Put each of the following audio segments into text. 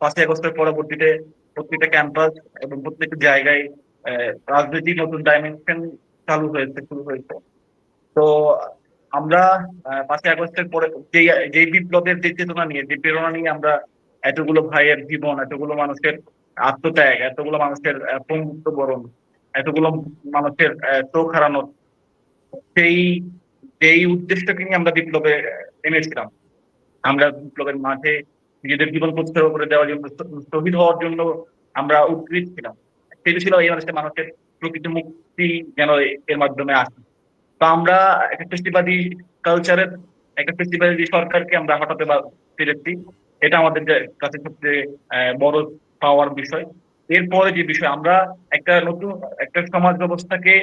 5ই আগস্টের পরবর্তীতে প্রত্যেকটা ক্যাম্পাস এবং প্রত্যেকটা জায়গায় রাজনৈতিক নতুন ডাইমেনশন শুরু হয়েছে। তো আমরা 5ই আগস্টের পরে যেই বিপ্লবের যে চেতনা নিয়ে, যে প্রেরণা নিয়ে আমরা এতগুলো ভাইয়ের জীবন, এতগুলো মানুষের আত্মত্যাগ, এতগুলো মানুষের পঙ্গুত্ব বরণ, এতগুলো মানুষের চোখ হারানো, সেই যেই উদ্দেশ্যকে নিয়ে আমরা বিপ্লবে নেমেছিলাম, আমরা বিপ্লবের মাঠে নিজেদের জীবন উৎসর্গ করে দেওয়ার জন্য, শহীদ হওয়ার জন্য আমরা উদ্গ্রীব ছিলাম। সেটা ছিল এই মানুষের প্রকৃত মুক্তি যেন এর মাধ্যমে আসে। তো আমরা একটা ফেস্টিভ্যালি কালচারের, একটা ফেস্টিভ্যালি সরকারকে আমরা হটাতে পেরেছি। এটা আমাদের কাছে সবচেয়ে বড় পাওয়ার বিষয়। এরপরে যে বিষয়, আমরা একটা নতুন একটা সমাজ ব্যবস্থাকে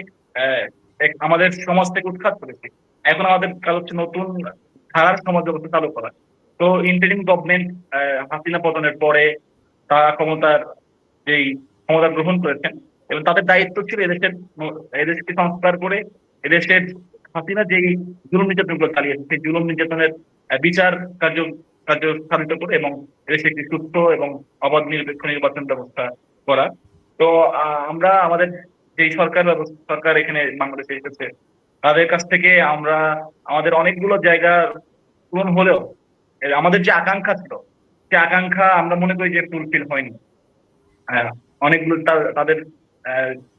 আমাদের সমাজ থেকে উৎখাত করেছি। এখন আমাদের কাজ হচ্ছে নতুন ধারার সমাজ ব্যবস্থা চালু করা। তো ইন্টারিম গভর্নমেন্ট হাসিনা পতনের পরে তারা যেই ক্ষমতা গ্রহণ করেছেন, এবং তাদের দায়িত্ব ছিল এদেশকে সংস্কার করে এদেশের হাসিনা যেই জুলুম নির্যাতন গুলো চালিয়েছে সেই জুলুম নির্যাতনের বিচার কার্য কার্য সাধিত করে এবং এদেশে একটি সুস্থ এবং অবাধ নিরপেক্ষ নির্বাচন ব্যবস্থা করা। তো আমরা আমাদের যেই সরকার এখানে বাংলাদেশে এসেছে, তাদের কাছ থেকে আমরা আমাদের অনেকগুলো জায়গা পূরণ হলেও আমাদের যে আকাঙ্ক্ষা ছিল, সে আকাঙ্ক্ষা আমরা মনে করি যে ফুলফিল হয়নি। হ্যাঁ, অনেকগুলো তাদের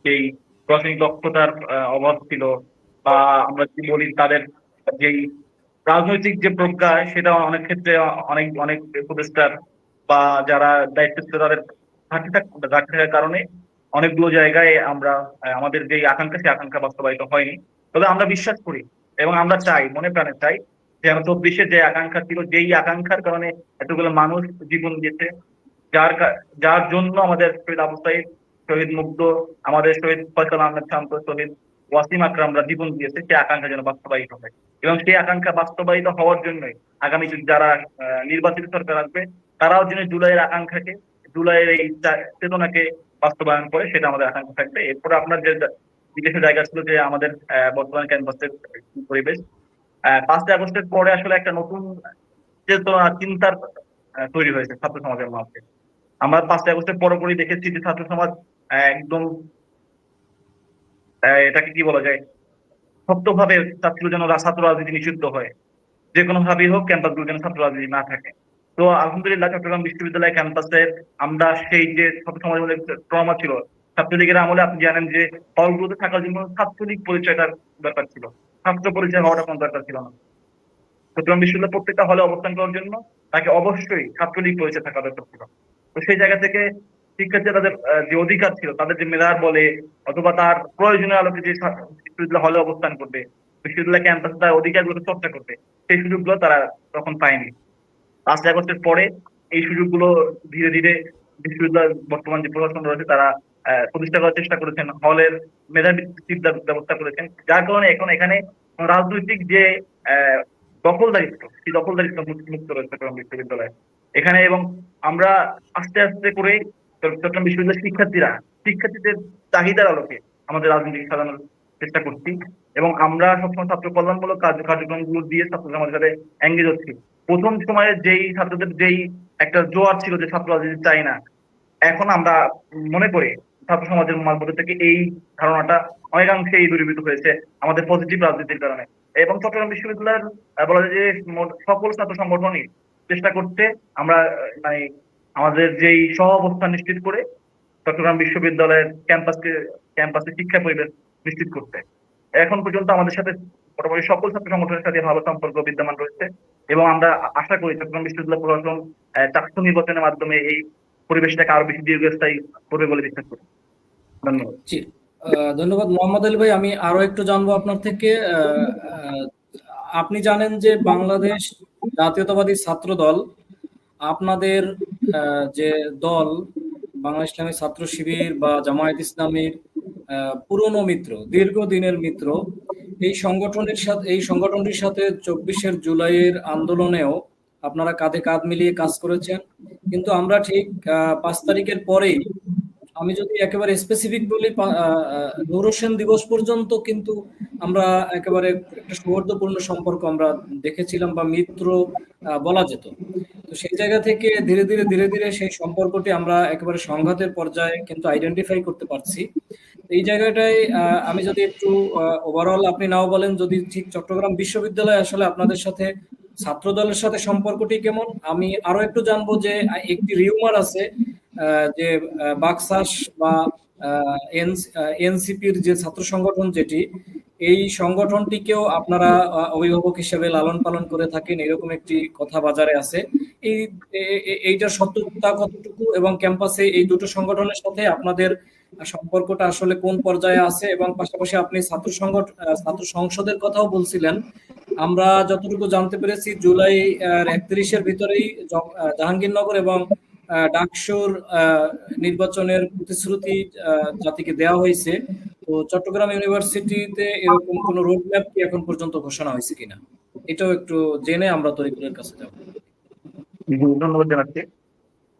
যেই প্রশাসনিক দক্ষতার অভাব ছিল, বা আমরা যদি বলি তাদের যেই রাজনৈতিক যে প্রজ্ঞা, সেটা অনেক ক্ষেত্রে অনেক অনেক উপদেষ্টার বা যারা দায়িত্ব ছিল তাদের ঘাটতি থাকার কারণে অনেকগুলো জায়গায় আমরা আমাদের যে আকাঙ্ক্ষা, সেই আকাঙ্ক্ষা বাস্তবায়িত হয়নি। তবে আমরা বিশ্বাস করি এবং আমরা চাই, মনে প্রাণে চাই, যে 24-এ যে আকাঙ্ক্ষা ছিল, যেই আকাঙ্ক্ষার কারণে এতগুলো মানুষ জীবন দিয়েছে, যার জন্য আমাদের শহীদ আবু সাইদ, শহীদ মুগ্ধ, আমাদের শহীদ ফয়সাল আহমেদ শান্ত, শহীদ ওয়াসিম আকরামরা জীবন দিয়েছে, সেই আকাঙ্ক্ষা যেন বাস্তবায়িত হয়। এবং সেই আকাঙ্ক্ষা বাস্তবায়িত হওয়ার জন্যই আগামী যারা নির্বাচিত সরকার আসবে, তারাও যেন জুলাইয়ের আকাঙ্ক্ষাকে, জুলাইয়ের এই চেতনাকে বাস্তবায়ন করে, সেটা আমাদের আকাঙ্ক্ষা থাকবে। এরপরে আপনার যে জিজ্ঞাসা জায়গা ছিল যে আমাদের বর্তমান ক্যাম্পাসের পরিবেশ, 5ই আগস্টের পরে আসলে একটা নতুন চেতনা, চিন্তার তৈরি হয়েছে ছাত্র সমাজের মধ্যে। আমরা 5ই আগস্টের পরপরই দেখেছি যে ছাত্র সমাজ একদম এটাকে কি বলা যায়, শক্তভাবে চাচ্ছিল যেন ছাত্র রাজনীতি নিষিদ্ধ হয়, যে কোনো ভাবেই হোক ক্যাম্পাস গুলো যেন ছাত্র রাজনীতি না থাকে। তো আলহামদুলিল্লাহ, চট্টগ্রাম বিশ্ববিদ্যালয় ক্যাম্পাসে আমরা সেই যে ছাত্র সমাজের মধ্যে ট্রমা ছিল, ছাত্রলীগের আমলে আপনি জানেন যে হলগুলোতে থাকার জন্য ছাত্রলীগ পরিচয়টার ব্যাপার ছিল, ছাত্র পরিচয় হওয়াটা কোনো দরকার ছিল না। চট্টগ্রাম বিশ্ববিদ্যালয় প্রত্যেকটা হলে অবস্থান করার জন্য তাকে অবশ্যই ছাত্রলীগ পরিচয় থাকা দরকার ছিল। তো সেই জায়গা থেকে শিক্ষার্থীরা তাদের যে অধিকার ছিল, তাদের যে মেধার বলে অথবা তার প্রয়োজনীয় আলোকে যে বিশ্ববিদ্যালয় হলে অবস্থান করবে, বিশ্ববিদ্যালয় ক্যাম্পাসে তার অধিকারগুলোকে চর্চা করবে, সেই সুযোগগুলো তারা তখন পায়নি। 5ই আগস্টের পরে এই সুযোগগুলো ধীরে ধীরে বিশ্ববিদ্যালয়ের বর্তমান যে প্রশাসন রয়েছে তারা প্রতিষ্ঠা করার চেষ্টা করেছেন, হলের মেধাবৃত্তির ব্যবস্থা করেছেন, যার কারণে এখন এখানে রাজনৈতিক যে আহ দখলদারিত্ব, সেই দখলদারিত্ব মুক্ত রয়েছে চট্টগ্রাম বিশ্ববিদ্যালয়ে এখানে। এবং আমরা আস্তে আস্তে করে চট্টগ্রাম বিশ্ববিদ্যালয়ের শিক্ষার্থীদের চাহিদার আলোকে আমাদের রাজনীতি সাজানোর চেষ্টা করছি। এবং আমরা সবসময় ছাত্র কল্যাণমূলক কার্যক্রম গুলো দিয়ে ছাত্র সমাজের সাথে এঙ্গেজ হচ্ছি। প্রথম সময়ে যেই ছাত্রদের যেই একটা জোয়ার ছিল যে ছাত্র রাজনীতি চাই না, এখন আমরা মনে করি ছাত্র সমাজের মধ্যে থেকে এই ধারণাটা অনেকাংশেই দূরীভূত হয়েছে আমাদের পজিটিভ রাজনীতির কারণে। এবং চট্টগ্রাম বিশ্ববিদ্যালয়ের বলা যায় যে সকল ছাত্র সংগঠনই চেষ্টা করছে আমরা মানে আমাদের যেই সহ অবস্থান নিশ্চিত করে চট্টগ্রাম বিশ্ববিদ্যালয়ের ক্যাম্পাসে শিক্ষা পরিবেশ নিশ্চিত করতে। এখন পর্যন্ত আমাদের সাথে মোটামুটি সকল ছাত্র সংগঠনের সাথে ভালো সম্পর্ক বিদ্যমান রয়েছে, এবং আমরা আশা করি চট্টগ্রাম বিশ্ববিদ্যালয় প্রশাসন চাকসু নির্বাচনের মাধ্যমে এই পরিবেশটাকে আরো বেশি দীর্ঘস্থায়ী করবে বলে বিশ্বাস করি। ধন্যবাদ। জি, ধন্যবাদ মোহাম্মদ আলী ভাই। আমি আরো একটু জানবো আপনার থেকে। আপনি জানেন যে বাংলাদেশ জাতীয়তাবাদী ছাত্র দল, আপনাদের যে দল বাংলাদেশ ইসলামী ছাত্র শিবির বা জামায়াত ইসলামীর পুরনো মিত্র, দীর্ঘদিনের মিত্র, এই সংগঠনটির সাথে 24শে জুলাইয়ের আন্দোলনেও আপনারা কাঁধে কাঁধ মিলিয়ে কাজ করেছেন। কিন্তু আমরা ঠিক 5 তারিখের পরেই আমি যদি একেবারে স্পেসিফিক বলি, নূরসেন দিবস পর্যন্ত কিন্তু আমরা একেবারে একটা সৌহার্দ্যপূর্ণ সম্পর্ক আমরা দেখেছিলাম, বা মিত্র বলা যেত। তো সেই জায়গা থেকে ধীরে ধীরে ধীরে ধীরে সেই সম্পর্কটি আমরা একেবারে সংঘাতের পর্যায়ে কিন্তু আইডেন্টিফাই করতে পারছি। এই জায়গাটায় আমি যদি একটু ওভারঅল, আপনি নাও বলেন, যদি ঠিক চট্টগ্রাম বিশ্ববিদ্যালয় আসলে আপনাদের সাথে ছাত্র দলের সাথে সম্পর্কটি কেমন, আমি আরো একটু জানবো যে একটি রিউমার আছে যে বাকসাস বা এনসিপির যে ছাত্র সংগঠন যেটি, এই সংগঠনটিকেও আপনারা অভিভাবক হিসেবে লালন পালন করে থাকেন, এরকম একটি কথা বাজারে আছে। এই এইটার সত্যতা কতটুকু, এবং ক্যাম্পাসে এই দুটো সংগঠনের সাথে আপনাদের সম্পর্কটা আসলে কোন পর্যায়ে আছে? এবং পাশাপাশি আপনি ছাত্র সংসদের কথাও বলছিলেন। আমরা যতটুকু জানতে পেরেছি, জুলাই 31-এর ভিতরেই জাহাঙ্গীরনগর এবং ডাকসুর নির্বাচনের প্রতিশ্রুতি জাতিকে দেওয়া হয়েছে। তো চট্টগ্রাম ইউনিভার্সিটিতে এরকম কোন রোড ম্যাপ কি এখন পর্যন্ত ঘোষণা হয়েছে কিনা, এটাও একটু জেনে আমরা তরিকুলের কাছে যাব। ধন্যবাদ জানাচ্ছি।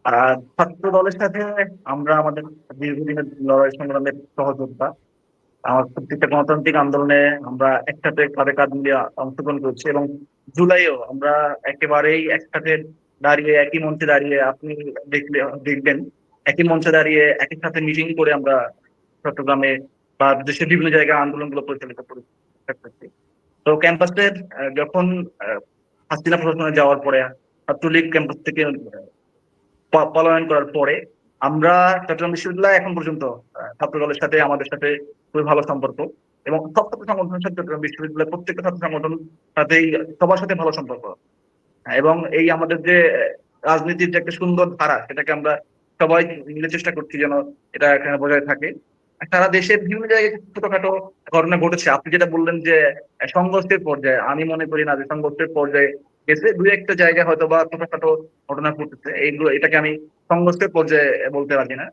আর ছাত্র দলের সাথে আমরা আমাদের দীর্ঘদিনের লড়াই সংগ্রামের সহযোদ্ধা। আমার প্রত্যেকটা গণতান্ত্রিক আন্দোলনে আমরা একসাথে কাঁধে কাঁধ মিলিয়ে অংশগ্রহণ করছি, এবং জুলাইও আমরা একেবারেই একসাথে দাঁড়িয়ে, একই মঞ্চে দাঁড়িয়ে, আপনি দেখবেন একই মঞ্চে দাঁড়িয়ে একই সাথে মিটিং করে আমরা চট্টগ্রামে বা দেশের বিভিন্ন জায়গায় আন্দোলনগুলো পরিচালিত করছি। তো ক্যাম্পাসের যখন হাসিনা প্রশাসনে যাওয়ার পরে ছাত্রলীগ ক্যাম্পাস থেকে পলায়ন করার পরে আমরা চট্টগ্রাম বিশ্ববিদ্যালয় এখন পর্যন্ত ছাত্র দলের সাথে আমাদের সাথে খুবই ভালো সম্পর্ক, এবং সব ছাত্র সংগঠনের সাথে চট্টগ্রাম বিশ্ববিদ্যালয়ের প্রত্যেকটা ছাত্র সংগঠন সাথেই সবার সাথে ভালো সম্পর্ক। এবং এই আমাদের যে রাজনীতির যে একটা সুন্দর ধারা, সেটাকে আমরা সবাই মিলে চেষ্টা করছি যেন এটা এখানে বজায় থাকে। সারা দেশের বিভিন্ন জায়গায় ছোটখাটো ঘটনা ঘটেছে। আপনি যেটা বললেন যে সংঘর্ষের পর্যায়ে, আমি মনে করি না যে সংঘর্ষের পর্যায়ে গেছে। দুই একটা জায়গায় হয়তো বা ছোটখাটো ঘটনা ঘটেছে, এইগুলো এটাকে আমি সংঘর্ষের পর্যায়ে বলতে পারি না।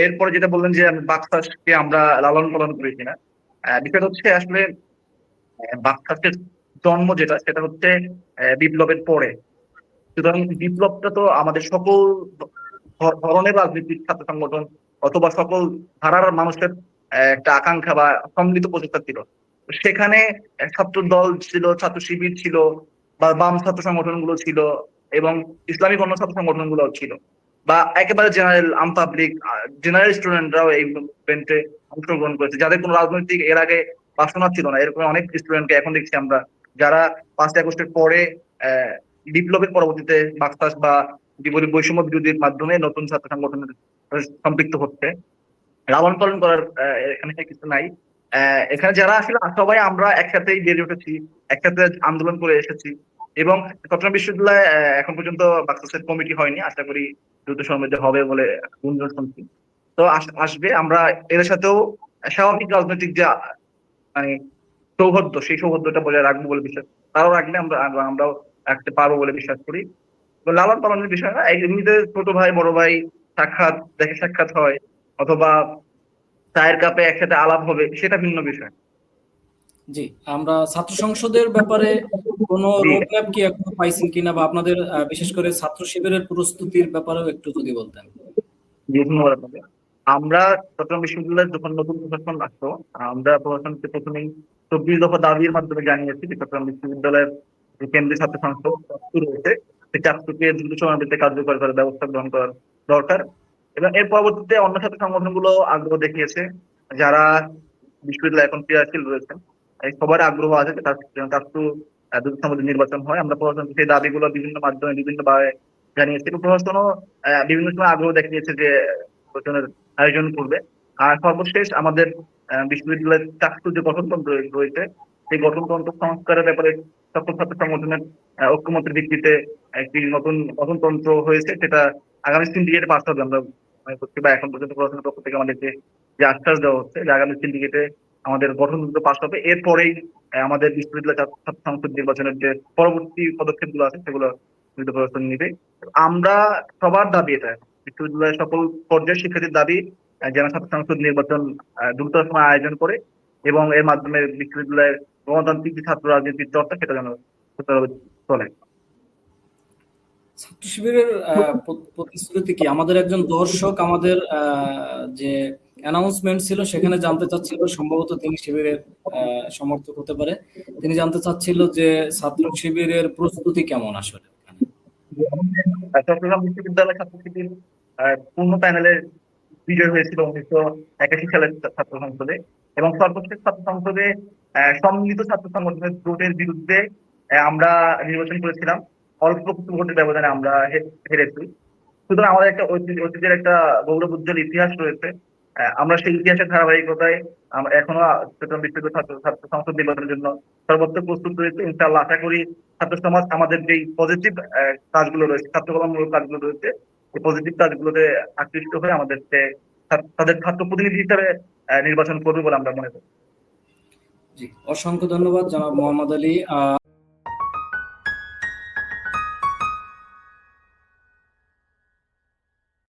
এরপরে যেটা বললেন যে বাকশাসকে আমরা লালন পালন করি কিনা, বিষয়টা হচ্ছে আসলে বাকশাসের জন্ম যেটা, সেটা হচ্ছে বিপ্লবের পরে। সুতরাং বিপ্লবটা তো আমাদের সকল ধরনের রাজনৈতিক ছাত্র সংগঠন অথবা সকল ধারার মানুষের একটা আকাঙ্ক্ষা বা সম্মিলিত প্রচেষ্টা ছিল। সেখানে ছাত্র দল ছিল, ছাত্র শিবির ছিল, বা বাম ছাত্র সংগঠন গুলো ছিল, এবং ইসলামী গণ ছাত্র সংগঠন গুলো ছিল, বা একেবারে জেনারেল আম পাবলিক জেনারেল স্টুডেন্টরাও এই মুভমেন্টে অংশগ্রহণ করেছে, যাদের কোনো রাজনৈতিক এর আগে বাসনা ছিল না। এরকম অনেক স্টুডেন্টকে এখন দেখছি আমরা, যারা 5ই আগস্টের পরে বিপ্লবের পরবর্তীতে বাকশাস বা বৈষম্য বিরোধীর মাধ্যমে নতুন ছাত্র সংগঠনের সম্পৃক্ত হচ্ছে। লালন পালন করার এখানে কিছু নাই। এখানে যারা আসলে সবাই আমরা একসাথেই বেড়ে উঠেছি, একসাথে আন্দোলন করে এসেছি, এবং চট্টগ্রাম বিশ্ববিদ্যালয়ে এখন পর্যন্ত বাকশাসের কমিটি হয়নি। আশা করি দ্রুত সময়ের মধ্যে হবে বলে গুঞ্জন শুনছি। তো আসবে। আমরা এদের সাথেও স্বাভাবিক রাজনৈতিক যে মানে সৌহার্দ্য, সেই সৌহার্দ্যটা বজায় রাখবো বলে বিশ্বাস, তারাও রাখবে, আমরাও রাখতে পারবো বলে বিশ্বাস করি। তো লালন পালনের বিষয় না, এই এমনিতে ছোট ভাই বড় ভাই সাক্ষাৎ দেখে সাক্ষাৎ হয়, অথবা চায়ের কাপে একসাথে আলাপ হবে, সেটা ভিন্ন বিষয়। জি, আমরা ছাত্র সংসদের ব্যাপারে কোনো জি, রোড ম্যাপ কি এখনো পাইছেন কিনা, বা আপনাদের বিশেষ করে ছাত্র শিবিরের প্রস্তুতির ব্যাপারেও একটু যদি বলতেন। জি, ধন্যবাদ আপনাকে। আমরা চট্টগ্রাম বিশ্ববিদ্যালয়ের যখন নতুন প্রশাসন আসতো, আমরা প্রশাসনকে প্রথমেই 24 দফা দাবির মাধ্যমে জানিয়েছি যে চট্টগ্রাম বিশ্ববিদ্যালয়ের যে কেন্দ্রীয় ছাত্র সংসদ চাকসু রয়েছে, সেই চাকসুকে দ্রুত সময়ের মধ্যে কার্যকর করার ব্যবস্থা গ্রহণ করার দরকার। এবং এর পরবর্তীতে অন্য ছাত্র সংগঠনগুলো আগ্রহ দেখিয়েছে, যারা বিশ্ববিদ্যালয়ে এখন ক্রিয়াশীল রয়েছেন, এই সবার আগ্রহ আছে যে চাকসু দ্রুত সময়ের মধ্যে নির্বাচন হয়। আমরা প্রশাসনকে সেই দাবিগুলো বিভিন্ন মাধ্যমে বিভিন্নভাবে জানিয়েছি, এবং প্রশাসনও বিভিন্ন সময় আগ্রহ দেখিয়েছে যে নির্বাচনের আয়োজন করবে। আর সর্বশেষ আমাদের বিশ্ববিদ্যালয়ের চাকসু যে গঠনতন্ত্র রয়েছে, সেই গঠনতন্ত্র সংস্কারের ব্যাপারে সকল ছাত্র সংগঠনের ঐক্যমতের ভিত্তিতে একটি নতুন গঠনতন্ত্র হয়েছে, সেটা আগামী সিন্ডিকেটে পাস হবে আমরা মনে করছি, বা এখন পর্যন্ত প্রশাসনের পক্ষ থেকে আমাদেরকে যে আশ্বাস দেওয়া হচ্ছে যে আগামী সিন্ডিকেটে আমাদের গঠনতন্ত্র পাস হবে। এরপরেই আমাদের বিশ্ববিদ্যালয় ছাত্র সংসদ নির্বাচনের যে পরবর্তী পদক্ষেপ গুলো আছে, সেগুলো প্রশাসন নিবে। আমরা সবার দাবি এটা, বিশ্ববিদ্যালয়ের সকল পর্যায়ের শিক্ষার্থীর দাবি যেন ছাত্র সংসদ নির্বাচন দ্রুত সময় আয়োজন করে, এবং এর মাধ্যমে বিশ্ববিদ্যালয়ের গণতান্ত্রিক যে ছাত্র রাজনীতির চর্চা, সেটা যেন সুষ্ঠুভাবে চলে। ছাত্র শিবিরের প্রতিশ্রুতি কি? আমাদের একজন দর্শক আমাদের যে অ্যানাউন্সমেন্ট ছিল সেখানে জানতে চাচ্ছিল, সম্ভবত তিনি শিবিরের সমর্থক হতে পারে। তিনি জানতে চাচ্ছিল যে ছাত্র শিবিরের প্রস্তুতি কেমন আসলে ওখানে। চট্টগ্রাম বিশ্ববিদ্যালয় ছাত্র শিবির পূর্ণ প্যানেলের বিজয় হয়েছিল 1981 সালের ছাত্র সংসদে, এবং সর্বশেষ ছাত্র সংসদে সম্মিলিত ছাত্র সংগঠনের জোটের বিরুদ্ধে আমরা নির্বাচন করেছিলাম। অল্প কিছু ভোটের ব্যবধানে আমরা হেরেছি। সুতরাং আমাদের একটা অতীতের একটা গৌরব উজ্জ্বল ইতিহাস রয়েছে। আমরা সেই ইতিহাসের ধারাবাহিকতায় আমরা এখনো চট্টগ্রাম বিশ্ববিদ্যালয় ছাত্র ছাত্র সংসদ নির্বাচনের জন্য সর্বোচ্চ প্রস্তুত রয়েছে। ইনশাআল্লাহ আশা করি ছাত্র সমাজ আমাদের যেই পজিটিভ কাজগুলো রয়েছে, ছাত্র কল্যাণমূলক কাজগুলো রয়েছে, এই পজিটিভ কাজগুলোতে আকৃষ্ট হয়ে আমাদেরকে তাদের ছাত্র প্রতিনিধি হিসেবে নির্বাচন করবে বলে আমরা মনে করি। জি, অসংখ্য ধন্যবাদ জনাব মোহাম্মদ আলী।